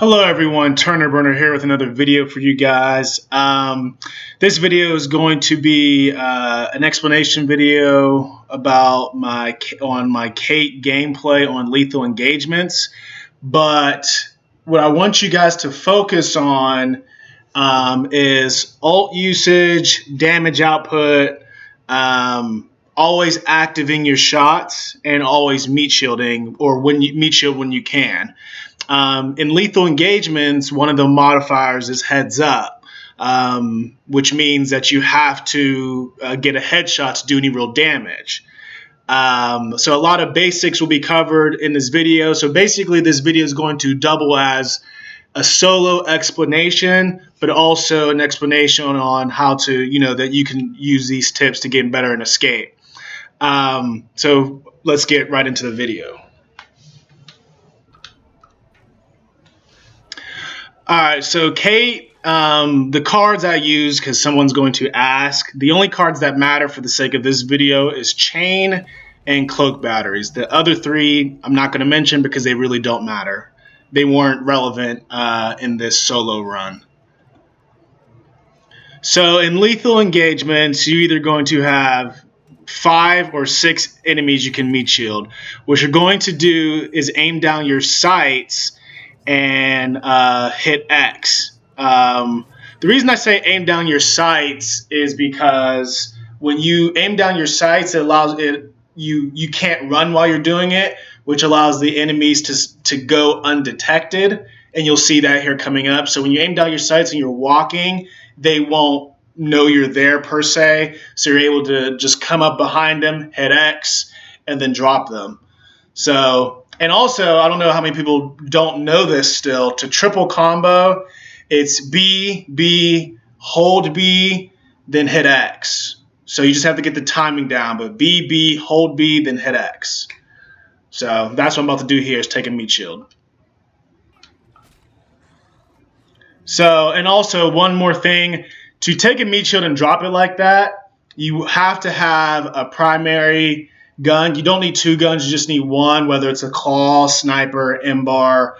Hello everyone, Turner Burner here with another video for you guys. This video is going to be an explanation video about my Kait gameplay on lethal engagements. But what I want you guys to focus on is ult usage, damage output, always activating your shots, and always meat shielding or meat shield when you can. In lethal engagements, one of the modifiers is heads up, which means that you have to get a headshot to do any real damage. So a lot of basics will be covered in this video. So basically this video is going to double as a solo explanation, but also an explanation on how to, that you can use these tips to get better in escape. So let's get right into the video. All right, so Kait, the cards I use, because someone's going to ask, the only cards that matter for the sake of this video is Chain and Cloak Batteries. The other three I'm not going to mention because they really don't matter. They weren't relevant in this solo run. So in lethal engagements, you're either going to have 5 or 6 enemies you can meat shield. What you're going to do is aim down your sights and hit X. The reason I say aim down your sights is because when you aim down your sights, it allows you can't run while you're doing it, which allows the enemies to go undetected, and you'll see that here coming up. So when you aim down your sights and you're walking, they won't know you're there per se, so you're able to just come up behind them, hit X, and then drop them. And also, I don't know how many people don't know this still, to triple combo, it's B, B, hold B, then hit X. So you just have to get the timing down, but B, B, hold B, then hit X. So that's what I'm about to do here, is take a meat shield. So, and also one more thing, to take a meat shield and drop it like that, you have to have a primary gun. You don't need 2 guns, you just need one, whether it's a claw, sniper, M-bar,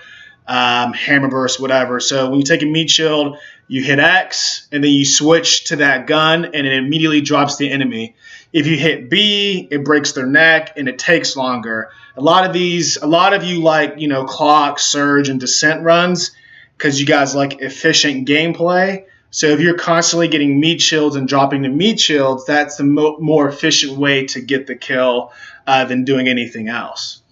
hammer burst, whatever. So when you take a meat shield, you hit X, and then you switch to that gun, and it immediately drops the enemy. If you hit B, it breaks their neck, and it takes longer. A lot of you like, clock, surge, and descent runs, because you guys like efficient gameplay. So if you're constantly getting meat shields and dropping the meat shields, that's the more efficient way to get the kill than doing anything else.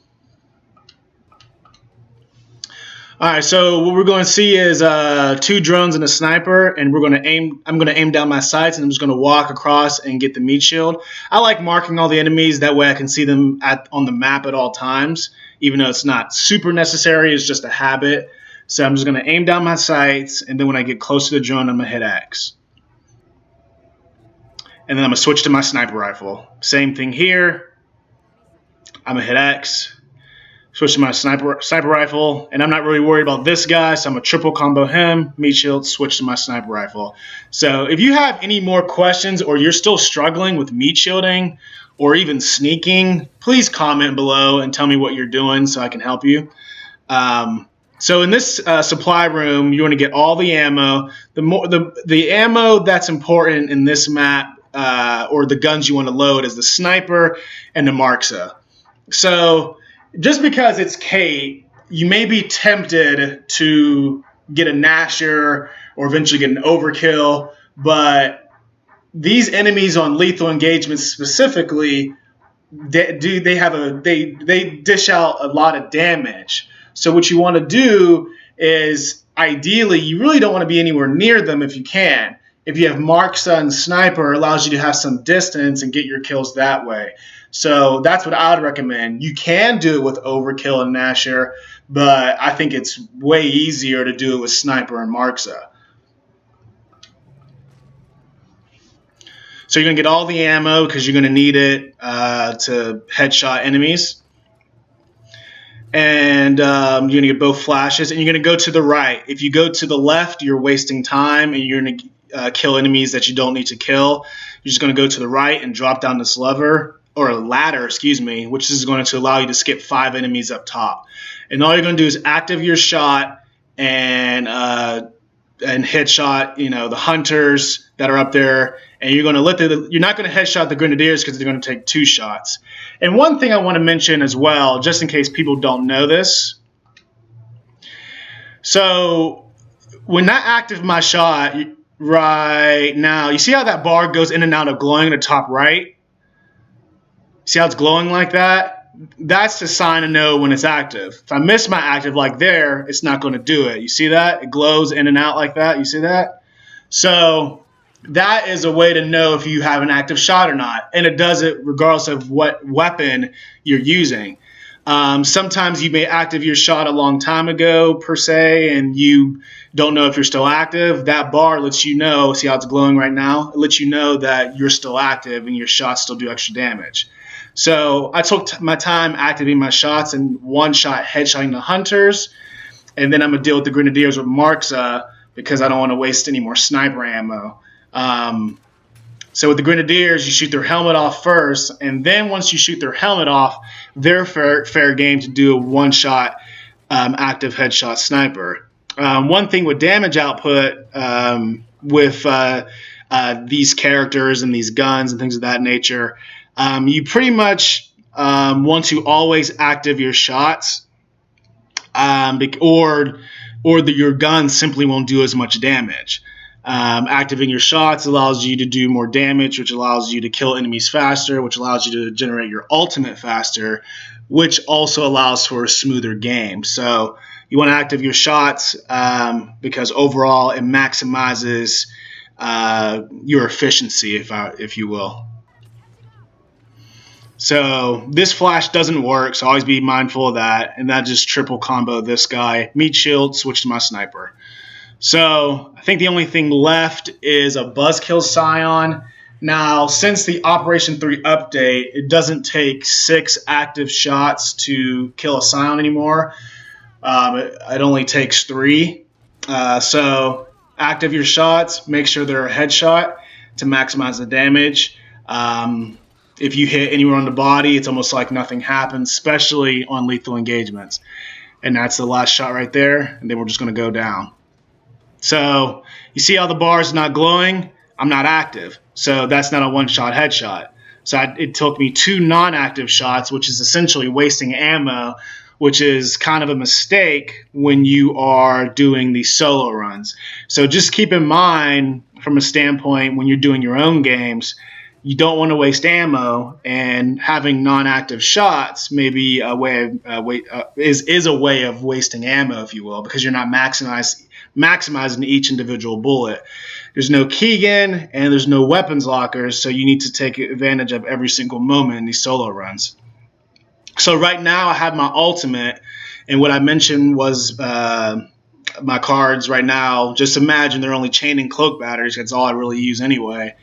All right, so what we're going to see is 2 drones and a sniper, and I'm going to aim down my sights, and I'm just going to walk across and get the meat shield. I like marking all the enemies, that way I can see them on the map at all times, even though it's not super necessary, it's just a habit. So I'm just going to aim down my sights, and then when I get close to the drone, I'm going to hit X. And then I'm going to switch to my sniper rifle. Same thing here. I'm going to hit X. Switch to my sniper rifle, and I'm not really worried about this guy, so I'm going to triple combo him, meat shield, switch to my sniper rifle. So if you have any more questions, or you're still struggling with meat shielding or even sneaking, please comment below and tell me what you're doing so I can help you. So in this supply room, you want to get all the ammo. The ammo that's important in this map, or the guns you want to load, is the sniper and the Marxa. So just because it's Kait, you may be tempted to get a Nasher or eventually get an overkill, but these enemies on lethal engagements specifically, they dish out a lot of damage. So what you want to do is, ideally, you really don't want to be anywhere near them if you can. If you have Marxa and Sniper, it allows you to have some distance and get your kills that way. So that's what I would recommend. You can do it with Overkill and Nasher, but I think it's way easier to do it with Sniper and Marxa. So you're going to get all the ammo because you're going to need it to headshot enemies. And you're going to get both flashes, and you're going to go to the right. If you go to the left, you're wasting time, and you're going to kill enemies that you don't need to kill. You're just going to go to the right and drop down this ladder, excuse me, which is going to allow you to skip 5 enemies up top. And all you're going to do is active your shot and headshot, the hunters that are up there, and you're not going to headshot the grenadiers because they're going to take 2 shots. And one thing I want to mention as well, just in case people don't know this. So when that active my shot right now, you see how that bar goes in and out of glowing in the top right? See how it's glowing like that? That's the sign to know when it's active. If I miss my active like there, it's not going to do it. You see that? It glows in and out like that. You see that? So that is a way to know if you have an active shot or not. And it does it regardless of what weapon you're using. Sometimes you may active your shot a long time ago, per se, and you don't know if you're still active. That bar lets you know, see how it's glowing right now? It lets you know that you're still active and your shots still do extra damage. So I took my time activating my shots and one shot headshotting the hunters. And then I'm going to deal with the grenadiers with marks because I don't want to waste any more sniper ammo. So with the grenadiers, you shoot their helmet off first. And then once you shoot their helmet off, they're fair game to do a one-shot active headshot sniper. One thing with damage output with these characters and these guns and things of that nature, you pretty much want to always active your shots, your gun simply won't do as much damage. Activating your shots allows you to do more damage, which allows you to kill enemies faster, which allows you to generate your ultimate faster, which also allows for a smoother game. So you want to active your shots because overall it maximizes your efficiency, if you will. So this flash doesn't work, so always be mindful of that. And that just triple combo this guy. Meat shield, switch to my sniper. So I think the only thing left is a buzzkill scion. Now, since the Operation 3 update, it doesn't take 6 active shots to kill a scion anymore. It only takes 3. So active your shots. Make sure they're a headshot to maximize the damage. If you hit anywhere on the body, it's almost like nothing happens, especially on lethal engagements. And that's the last shot right there, and then we're just going to go down. So you see how the bar is not glowing? I'm not active, so that's not a one-shot headshot. So it took me 2 non-active shots, which is essentially wasting ammo, which is kind of a mistake when you are doing these solo runs. So just keep in mind from a standpoint when you're doing your own games, you don't want to waste ammo, and having non-active shots may be a way is a way of wasting ammo, if you will, because you're not maximizing each individual bullet. There's no keygen and there's no weapons lockers, so you need to take advantage of every single moment in these solo runs. So right now I have my ultimate, and what I mentioned was my cards right now. Just imagine they're only chain and cloak batteries. That's all I really use anyway.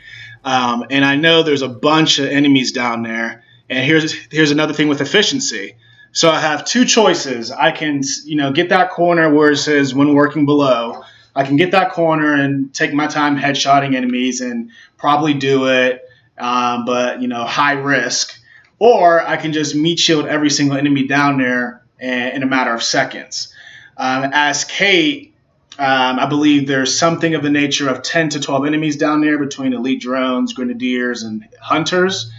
And I know there's a bunch of enemies down there. And here's another thing with efficiency. So I have 2 choices. I can, get that corner where it says when working below. I can get that corner and take my time headshotting enemies and probably do it, but high risk. Or I can just meat shield every single enemy down there in a matter of seconds. As Kait, I believe there's something of the nature of 10 to 12 enemies down there between elite drones, grenadiers, and hunters.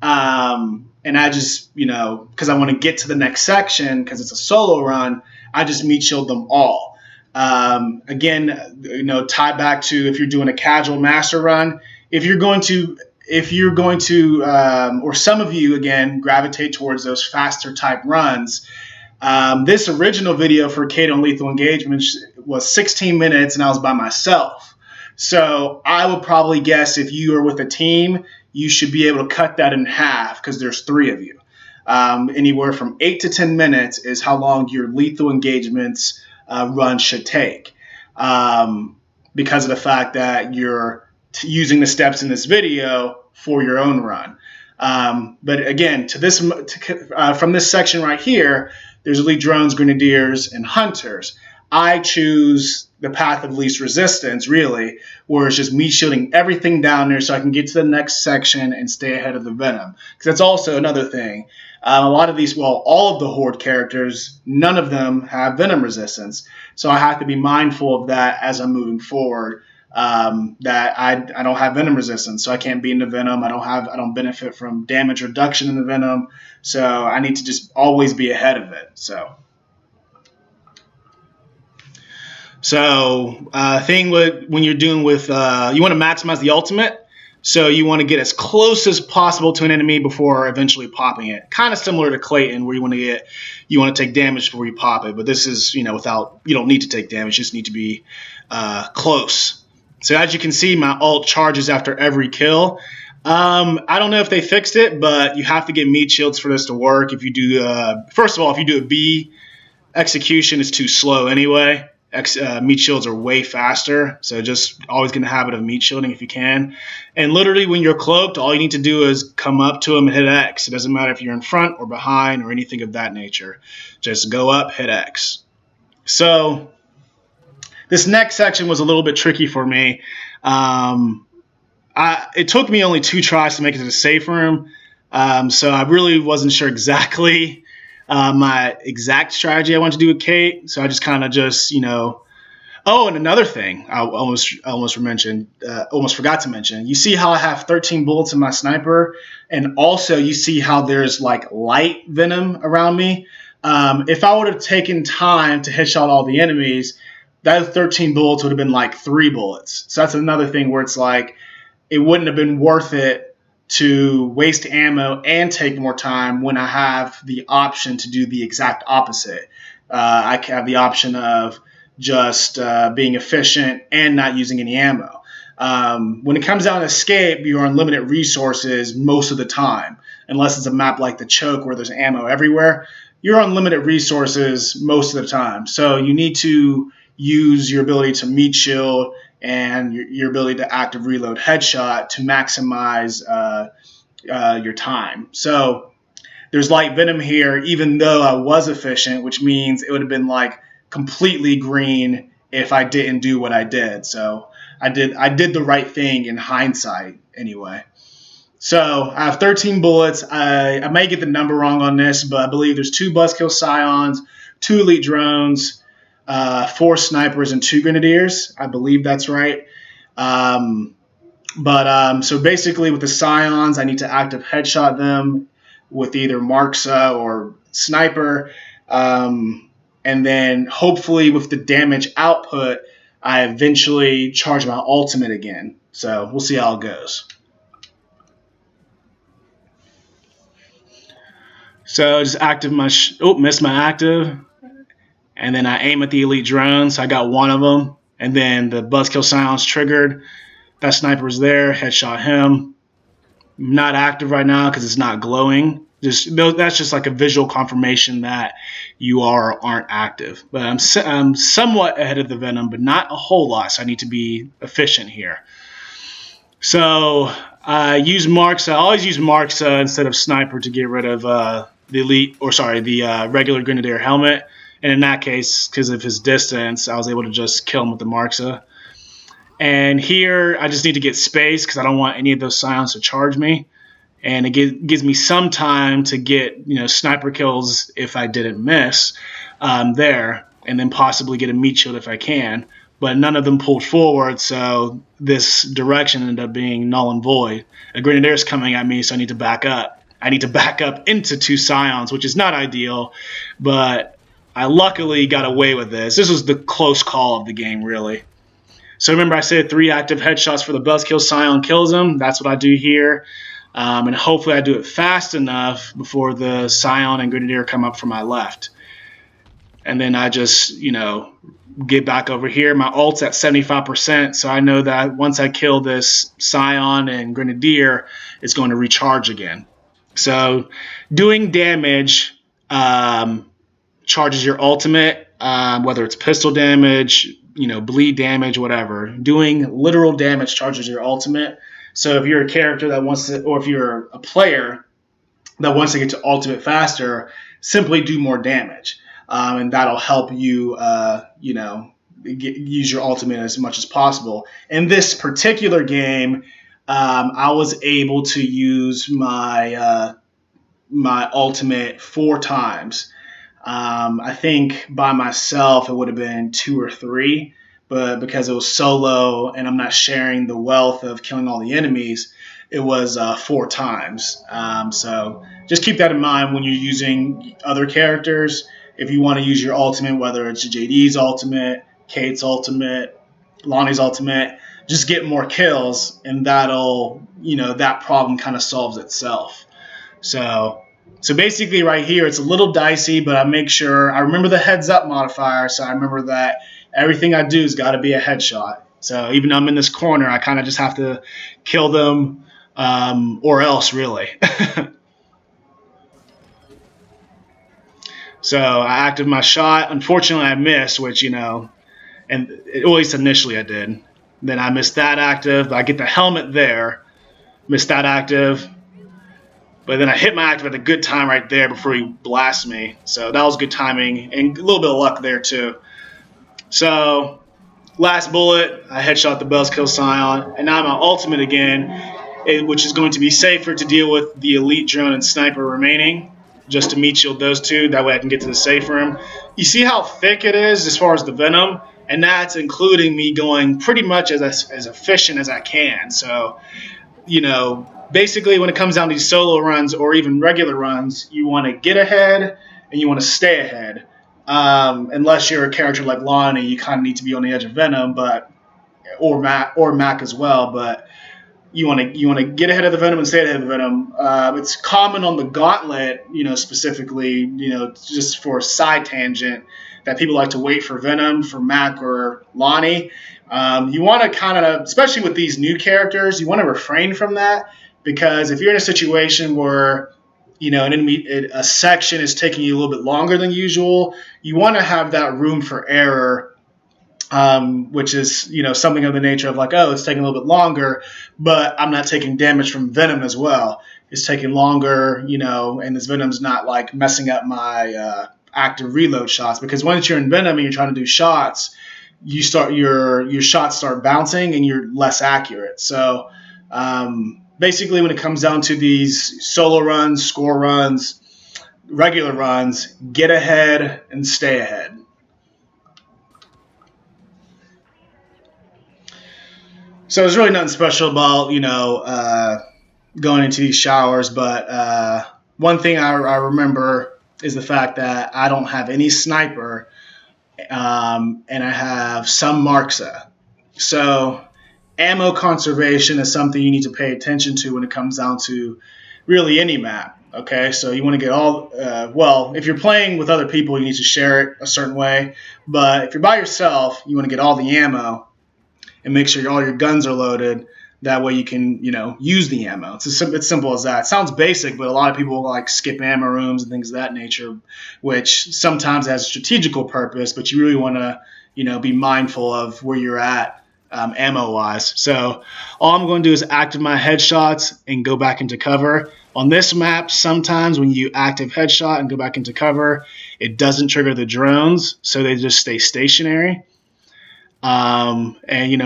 And I just, because I want to get to the next section, because it's a solo run, I just meat shield them all. Again, tie back to if you're doing a casual master run, if you're going to, or some of you, again, gravitate towards those faster type runs. This original video for Kait on Lethal Engagement was 16 minutes, and I was by myself. So I would probably guess if you are with a team, you should be able to cut that in half because there's 3 of you. Anywhere from 8 to 10 minutes is how long your Lethal Engagements run should take, because of the fact that you're using the steps in this video for your own run. But again, from this section right here, there's elite drones, grenadiers, and hunters. I choose the path of least resistance, really, where it's just me shielding everything down there so I can get to the next section and stay ahead of the Venom. Because that's also another thing. A lot of these, well, all of the Horde characters, none of them have Venom resistance. So I have to be mindful of that as I'm moving forward. That I don't have Venom resistance, so I can't be into Venom. I don't benefit from damage reduction in the Venom, so I need to just always be ahead of it. So thing with when you're doing with you want to maximize the ultimate. So you want to get as close as possible to an enemy before eventually popping it. Kind of similar to Clayton, where you want to take damage before you pop it. But this is without you don't need to take damage. You just need to be close. So as you can see, my ult charges after every kill. I don't know if they fixed it, but you have to get meat shields for this to work. If you do, first of all, if you do a B, execution is too slow anyway. Meat shields are way faster, so just always get in the habit of meat shielding if you can. And literally, when you're cloaked, all you need to do is come up to them and hit X. It doesn't matter if you're in front or behind or anything of that nature. Just go up, hit X. So this next section was a little bit tricky for me. It took me only 2 tries to make it to the safe room, so I really wasn't sure exactly my exact strategy I want to do with Kait. So I just kind of Oh, and another thing I almost forgot to mention. You see how I have 13 bullets in my sniper, and also you see how there's like light venom around me. If I would have taken time to headshot all the enemies, that 13 bullets would have been like 3 bullets. So that's another thing where it's like it wouldn't have been worth it to waste ammo and take more time when I have the option to do the exact opposite. I have the option of just being efficient and not using any ammo. When it comes down to escape, you're on limited resources most of the time, unless it's a map like the Choke where there's ammo everywhere. You're on limited resources most of the time, so you need to use your ability to meat shield and your ability to active reload headshot to maximize your time. So there's light venom here, even though I was efficient, which means it would have been like completely green if I didn't do what I did. So I did the right thing in hindsight anyway. So I have 13 bullets. I may get the number wrong on this, but I believe there's 2 Buzzkill Scions, 2 Elite Drones, 4 Snipers, and 2 Grenadiers. I believe that's right. So basically with the Scions, I need to active headshot them with either Marksa or Sniper. And then hopefully with the damage output, I eventually charge my ultimate again. So we'll see how it goes. So just active missed my active. And then I aim at the elite drone, so I got one of them. And then the Buzzkill Scions triggered. That sniper's there, headshot him. Not active right now because it's not glowing. That's just like a visual confirmation that you aren't active. But I'm somewhat ahead of the Venom, but not a whole lot, so I need to be efficient here. So I use Marksa. I always use Marksa instead of Sniper to get rid of the regular Grenadier helmet. And in that case, because of his distance, I was able to just kill him with the Marksa. And here, I just need to get space because I don't want any of those Scions to charge me. And it gives me some time to get sniper kills if I didn't miss there, and then possibly get a meat shield if I can. But none of them pulled forward, so this direction ended up being null and void. A Grenadier's coming at me, so I need to back up. I need to back up into 2 Scions, which is not ideal, but I luckily got away with this. This was the close call of the game, really. So remember I said 3 active headshots for the Buzzkill Scion kills him. That's what I do here. And hopefully I do it fast enough before the Scion and Grenadier come up from my left. And then I just, get back over here. My ult's at 75%, so I know that once I kill this Scion and Grenadier, it's going to recharge again. So doing damage charges your ultimate, whether it's pistol damage, bleed damage, whatever. Doing literal damage charges your ultimate. So if you're a character that wants to, or if you're a player that wants to get to ultimate faster, simply do more damage. and that'll help you, use your ultimate as much as possible. In this particular game, I was able to use my ultimate 4 times. I think by myself it would have been 2 or 3, but because it was solo and I'm not sharing the wealth of killing all the enemies, it was 4 times. So just keep that in mind when you're using other characters. If you want to use your ultimate, whether it's JD's ultimate, Kate's ultimate, Lonnie's ultimate, just get more kills, and that problem kind of solves itself. So so basically, right here, it's a little dicey, but I make sure I remember the heads up modifier. So I remember that everything I do has got to be a headshot. So even though I'm in this corner, I kind of just have to kill them, or else, really. So I active my shot. Unfortunately, I missed, which, and at least initially I did. Then I missed that active. I get the helmet there, missed that active. But then I hit my active at a good time right there before he blasts me. So that was good timing and a little bit of luck there too. So last bullet, I headshot the Buzzkill Scion, and now my ultimate again, which is going to be safer to deal with the elite drone and sniper remaining, just to meat shield those two. That way I can get to the safe room. You see how thick it is as far as the venom, and that's including me going pretty much as efficient as I can. So, basically when it comes down to these solo runs or even regular runs, you want to get ahead and you want to stay ahead. Unless you're a character like Lonnie, you kind of need to be on the edge of Venom, or Mac as well. But you want to get ahead of the Venom and stay ahead of the Venom. It's common on the Gauntlet, specifically, just for a side tangent, that people like to wait for Venom for Mac or Lonnie. You want to kind of, especially with these new characters, you want to refrain from that, because if you're in a situation where a section is taking you a little bit longer than usual, you want to have that room for error, which is something of the nature of like, oh, it's taking a little bit longer, but I'm not taking damage from Venom as well. It's taking longer, and this Venom's not like messing up my active reload shots, because once you're in Venom and you're trying to do shots, your shots start bouncing and you're less accurate. So basically, when it comes down to these solo runs, score runs, regular runs, get ahead and stay ahead. So there's really nothing special about going into these showers, but one thing I remember is the fact that I don't have any sniper, and I have some Marksa. So ammo conservation is something you need to pay attention to when it comes down to really any map. Okay, so you want to get if you're playing with other people, you need to share it a certain way. But if you're by yourself, you want to get all the ammo and make sure all your guns are loaded. That way you can, use the ammo. It's simple as that. It sounds basic, but a lot of people like skip ammo rooms and things of that nature, which sometimes has a strategical purpose, but you really want to, be mindful of where you're at ammo-wise. So all I'm going to do is active my headshots and go back into cover. On this map, sometimes when you active headshot and go back into cover, it doesn't trigger the drones, so they just stay stationary. And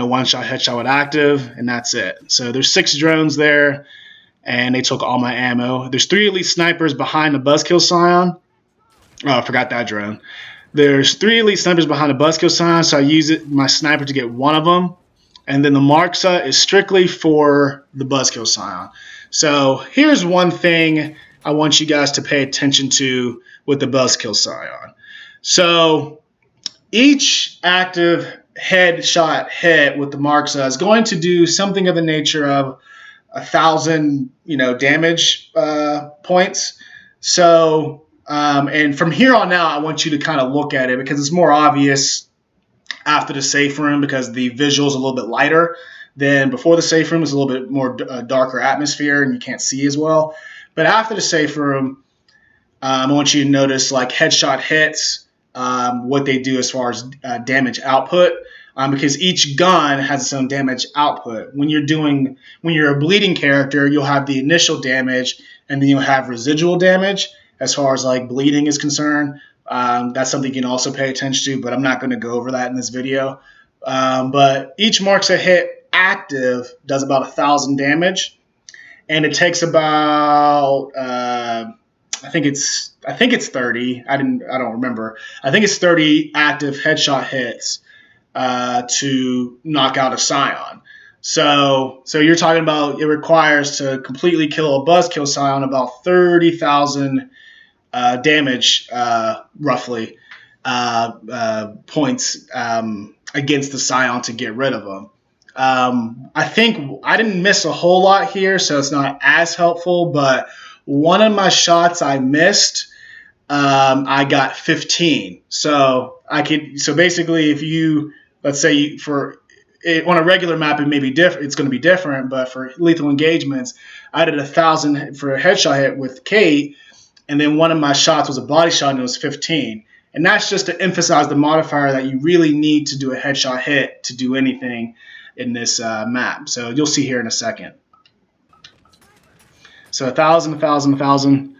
one shot headshot with active, and that's it. So there's 6 drones there, and they took all my ammo. There's 3 elite snipers behind the Buzzkill Scion. Oh, I forgot that drone. There's 3 elite snipers behind the Buzzkill Scion, so I use my sniper to get one of them. And then the Marksa is strictly for the Buzzkill Scion. So here's one thing I want you guys to pay attention to with the Buzzkill Scion. So each active headshot hit with the Marksa is going to do something of the nature of 1,000, damage points. So, and from here on out, I want you to kind of look at it, because it's more obvious after the safe room, because the visual is a little bit lighter than before the safe room. It's a little bit more darker atmosphere and you can't see as well. But after the safe room, I want you to notice like headshot hits, what they do as far as damage output, because each gun has its own damage output. When you're a bleeding character, you'll have the initial damage, and then you'll have residual damage as far as like bleeding is concerned. That's something you can also pay attention to, but I'm not going to go over that in this video. But each marks a hit active does about 1,000 damage, and it takes about I think it's 30. I don't remember. I think it's 30 active headshot hits to knock out a Scion. So you're talking about it requires to completely kill a Buzzkill Scion about 30,000 damage, roughly, points against the Scion to get rid of them. I think I didn't miss a whole lot here, so it's not as helpful, but one of my shots I missed, I got 15. So basically, if you, let's say on a regular map, it may be different. It's going to be different, but for lethal engagements, I did 1,000 for a headshot hit with Kait, and then one of my shots was a body shot, and it was 15. And that's just to emphasize the modifier that you really need to do a headshot hit to do anything in this map. So you'll see here in a second. So 1,000, 1,000, 1,000.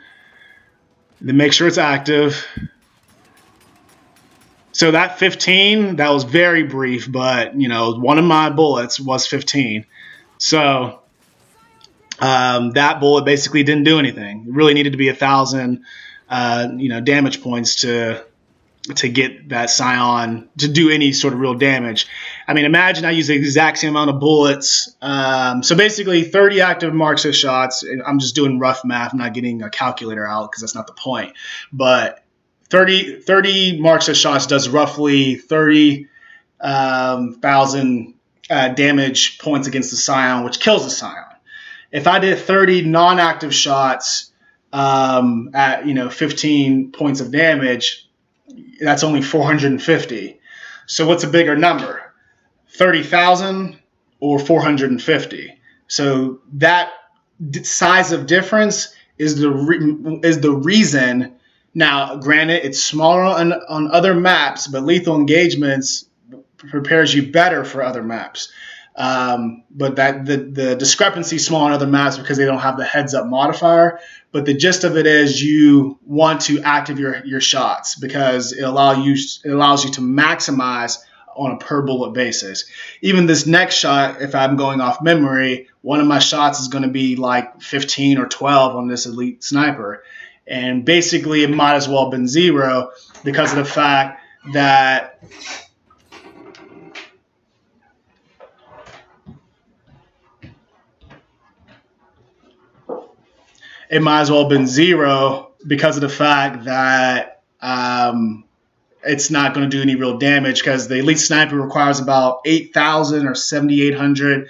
Then make sure it's active. So that 15, that was very brief, but one of my bullets was 15. So that bullet basically didn't do anything. It really needed to be 1,000, damage points to get that Scion to do any sort of real damage. I mean, imagine I use the exact same amount of bullets. So basically 30 active marks of shots. I'm just doing rough math. I'm not getting a calculator out because that's not the point. But 30 marks of shots does roughly 30,000 damage points against the Scion, which kills the Scion. If I did 30 non-active shots at 15 points of damage, that's only 450. So what's a bigger number, 30,000 or 450? So that size of difference is the reason. Now, granted, it's smaller on other maps, but lethal engagements prepares you better for other maps. But that the discrepancy is small on other maps because they don't have the heads up modifier. But the gist of it is you want to active your shots because it allows you to maximize on a per bullet basis. Even this next shot, if I'm going off memory, one of my shots is going to be like 15 or 12 on this elite sniper. And basically it might as well have been 0 because of the fact that it might as well have been 0 because of the fact that it's not going to do any real damage because the elite sniper requires about 8,000 or 7,800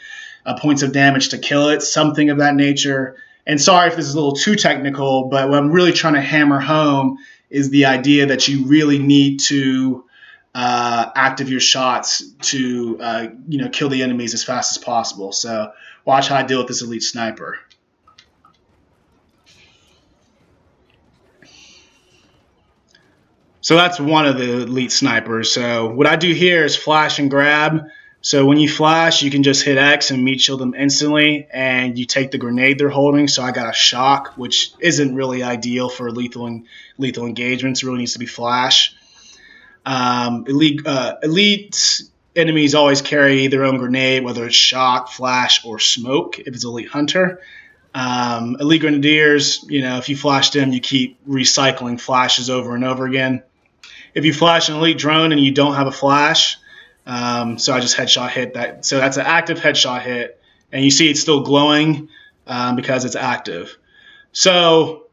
points of damage to kill it, something of that nature. And sorry if this is a little too technical, but what I'm really trying to hammer home is the idea that you really need to active your shots to kill the enemies as fast as possible. So watch how I deal with this elite sniper. So that's one of the elite snipers. So what I do here is flash and grab. So when you flash, you can just hit X and meat shield them instantly, and you take the grenade they're holding. So I got a shock, which isn't really ideal for lethal engagements. It really needs to be flash. Elite enemies always carry their own grenade, whether it's shock, flash, or smoke if it's elite hunter. Elite grenadiers, if you flash them, you keep recycling flashes over and over again. If you flash an elite drone and you don't have a flash, so I just headshot hit that. So that's an active headshot hit, and you see it's still glowing because it's active. So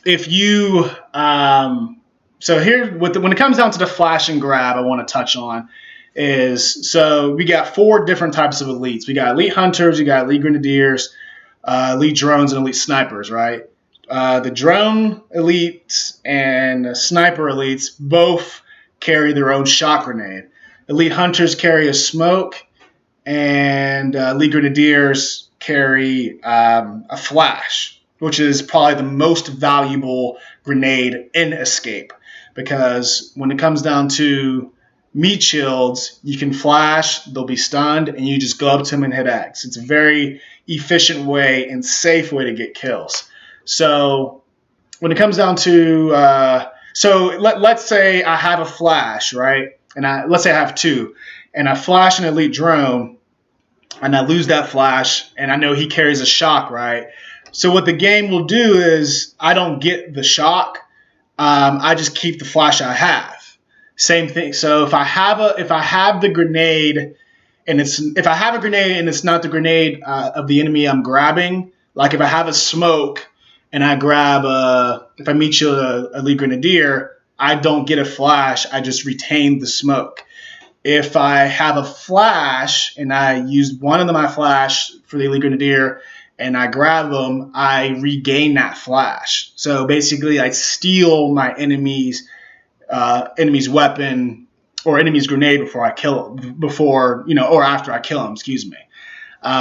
if you, so here when it comes down to the flash and grab, I want to touch on is so we got 4 different types of elites. We got elite hunters, we got elite grenadiers, elite drones, and elite snipers, right? The drone elites and sniper elites both carry their own shock grenade. Elite hunters carry a smoke, and elite grenadiers carry a flash, which is probably the most valuable grenade in Escape, because when it comes down to meat shields, you can flash, they'll be stunned, and you just go up to them and hit X. It's a very efficient way and safe way to get kills. So when it comes down to So let's say I have a flash, right? And let's say I have two, and I flash an elite drone, and I lose that flash, and I know he carries a shock, right? So what the game will do is I don't get the shock. I just keep the flash I have. Same thing. So if I have the grenade, and if I have a grenade and it's not the grenade of the enemy I'm grabbing, like if I have a smoke and I grab if I meet you a elite grenadier, I don't get a flash. I just retain the smoke. If I have a flash and I use one of my flash for the elite grenadier and I grab them, I regain that flash. So basically, I steal my enemy's weapon or enemy's grenade before I kill him, or after I kill him. Excuse me.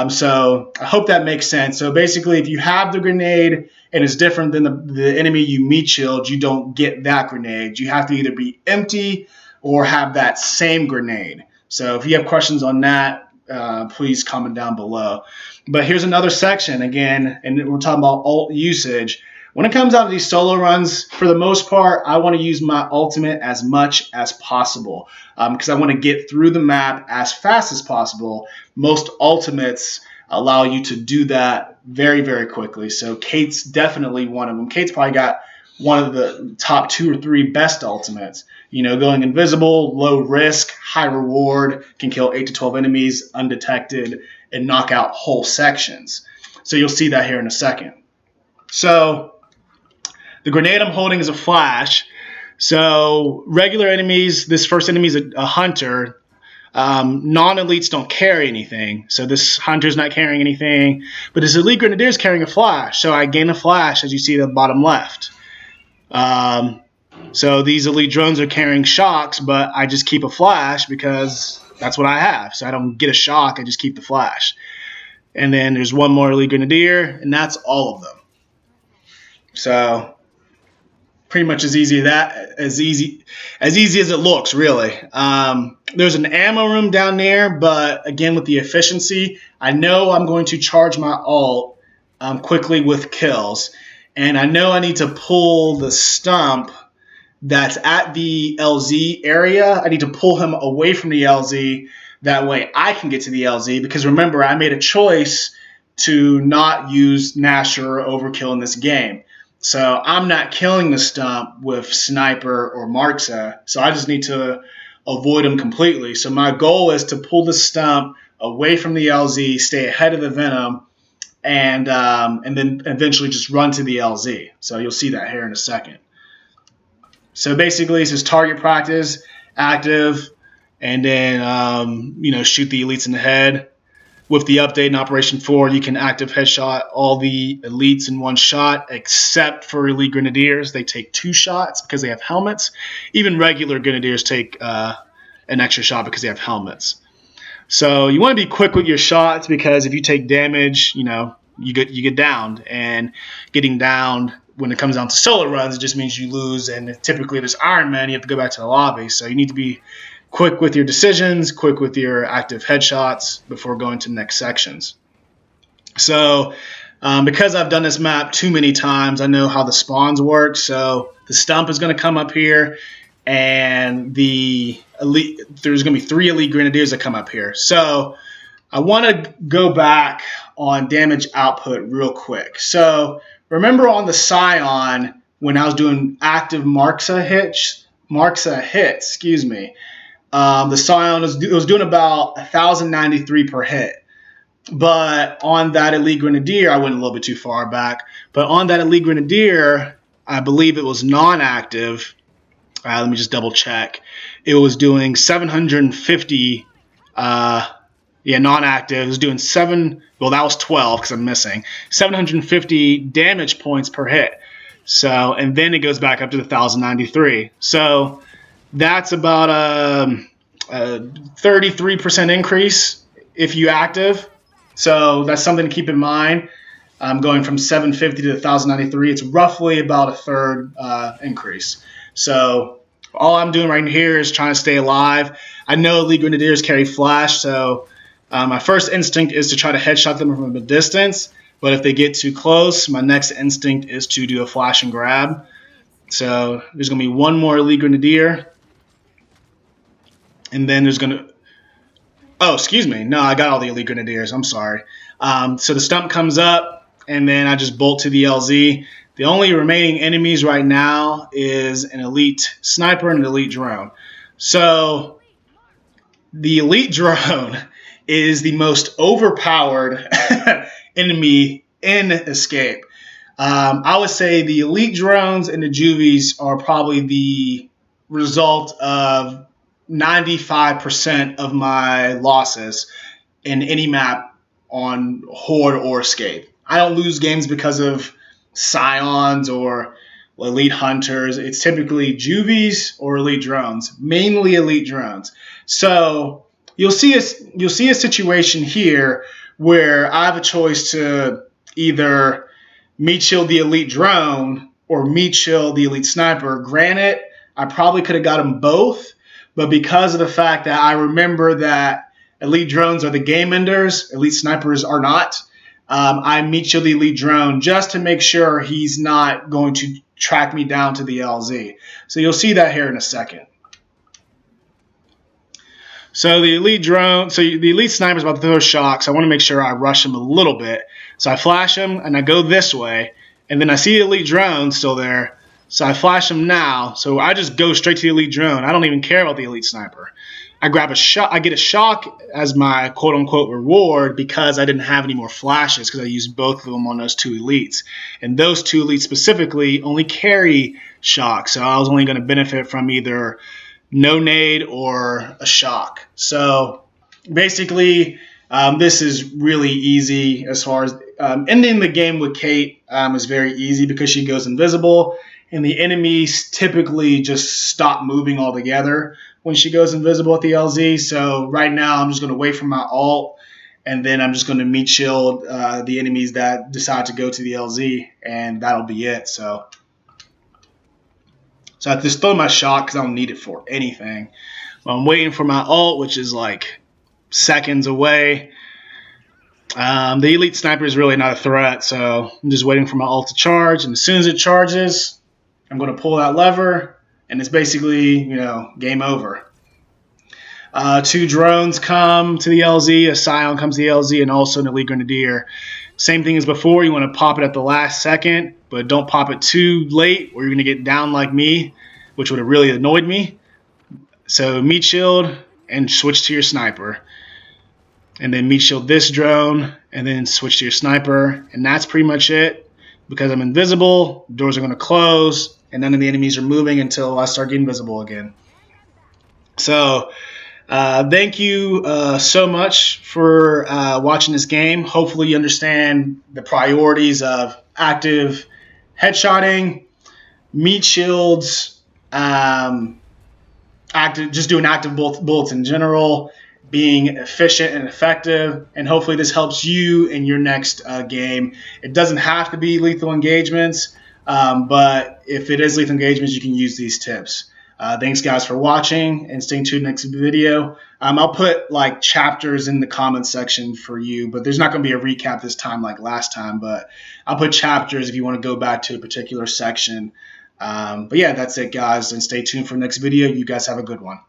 So I hope that makes sense. So basically, if you have the grenade and it's different than the enemy you meat shield, you don't get that grenade. You have to either be empty or have that same grenade. So if you have questions on that, please comment down below. But here's another section again, and we're talking about ult usage. When it comes down to these solo runs, for the most part, I want to use my ultimate as much as possible because I want to get through the map as fast as possible. Most ultimates allow you to do that very, very quickly. So Kait's definitely one of them. Kait's probably got one of the top 2 or 3 best ultimates. Going invisible, low risk, high reward, can kill 8 to 12 enemies undetected and knock out whole sections. So you'll see that here in a second. So the grenade I'm holding is a flash. So regular enemies, this first enemy is a hunter. Non-elites don't carry anything. So this hunter's not carrying anything. But this elite grenadier is carrying a flash. So I gain a flash, as you see at the bottom left. So these elite drones are carrying shocks, but I just keep a flash because that's what I have. So I don't get a shock. I just keep the flash. And then there's one more elite grenadier, and that's all of them. So pretty much as easy as it looks, really. There's an ammo room down there, but again, with the efficiency, I know I'm going to charge my ult quickly with kills, and I know I need to pull the stump that's at the LZ area. I need to pull him away from the LZ. That way I can get to the LZ, because remember, I made a choice to not use Nasher or Overkill in this game. So I'm not killing the stump with Sniper or Marxa, so I just need to avoid him completely. So my goal is to pull the stump away from the LZ, stay ahead of the Venom, and then eventually just run to the LZ. So you'll see that here in a second. So basically, it's just target practice, active, and then shoot the elites in the head. With the update in Operation 4, you can active headshot all the elites in one shot, except for elite grenadiers. They take 2 shots because they have helmets. Even regular grenadiers take an extra shot because they have helmets. So you want to be quick with your shots, because if you take damage, you get downed, and getting downed when it comes down to solo runs, it just means you lose. And typically, there's Iron Man, you have to go back to the lobby. So you need to be quick with your decisions, quick with your active headshots before going to the next sections. So because I've done this map too many times, I know how the spawns work. So the stump is going to come up here, and there's going to be 3 elite grenadiers that come up here. So I want to go back on damage output real quick. So remember on the Scion, when I was doing active Marxa hits, the Scion was doing about 1,093 per hit. But on that elite grenadier, I went a little bit too far back, but on that elite grenadier, I believe it was non-active. Let me just double check. It was doing 750 non-active. It was doing that was 12 because I'm missing 750 damage points per hit. So, and then it goes back up to the 1,093. So that's about a 33% increase if you active. So that's something to keep in mind. Going from 750 to 1,093, it's roughly about a third increase. So all I'm doing right here is trying to stay alive. I know elite grenadiers carry flash, so my first instinct is to try to headshot them from a distance. But if they get too close, my next instinct is to do a flash and grab. So there's going to be one more Elite Grenadier. And then there's going to... Oh, excuse me. No, I got all the Elite Grenadiers. I'm sorry. So the stump comes up, and then I just bolt to the LZ. The only remaining enemies right now is an Elite Sniper and an Elite Drone. So the Elite Drone is the most overpowered enemy in Escape. I would say the Elite Drones and the Juvies are probably the result of 95% of my losses in any map on Horde or Escape. I don't lose games because of Scions or Elite Hunters. It's typically Juvies or Elite Drones, mainly Elite Drones. So you'll see a situation here where I have a choice to either meat shield the Elite Drone or meat shield the Elite Sniper. Granted, I probably could have got them both, but because of the fact that I remember that Elite Drones are the game enders, Elite Snipers are not, I meat shield the Elite Drone just to make sure he's not going to track me down to the LZ. So you'll see that here in a second. So the Elite Drone, the Elite Sniper is about to throw shocks. I want to make sure I rush him a little bit. So I flash him, and I go this way, and then I see the Elite Drone still there, so I flash him now. So I just go straight to the Elite Drone. I don't even care about the Elite Sniper. I grab a shot. I get a shock as my quote-unquote reward because I didn't have any more flashes because I used both of them on those two Elites. And those two Elites specifically only carry shock, so I was only going to benefit from either no nade or a shock. So basically, this is really easy as far as ending the game with Kait is very easy because she goes invisible, and the enemies typically just stop moving altogether when she goes invisible at the LZ. So right now, I'm just going to wait for my ult, and then I'm just going to meat shield the enemies that decide to go to the LZ, and that'll be it. So I just throw my shot because I don't need it for anything. I'm waiting for my ult, which is like seconds away. The Elite Sniper is really not a threat, so I'm just waiting for my ult to charge. And as soon as it charges, I'm going to pull that lever, and it's basically, game over. Two drones come to the LZ, a Scion comes to the LZ, and also an Elite Grenadier. Same thing as before, you want to pop it at the last second, but don't pop it too late or you're going to get down like me, which would have really annoyed me. So meat shield and switch to your sniper. And then meat shield this drone and then switch to your sniper. And that's pretty much it. Because I'm invisible, doors are going to close, and none of the enemies are moving until I start getting visible again. So thank you so much for watching this game. Hopefully you understand the priorities of active headshotting, meat shields, just doing active bullets in general, being efficient and effective, and hopefully this helps you in your next game. It doesn't have to be lethal engagements, but if it is lethal engagements, you can use these tips. Thanks guys for watching, and stay tuned next video. I'll put like chapters in the comments section for you, but there's not going to be a recap this time like last time, but I'll put chapters if you want to go back to a particular section. But yeah, that's it guys, and stay tuned for the next video. You guys have a good one.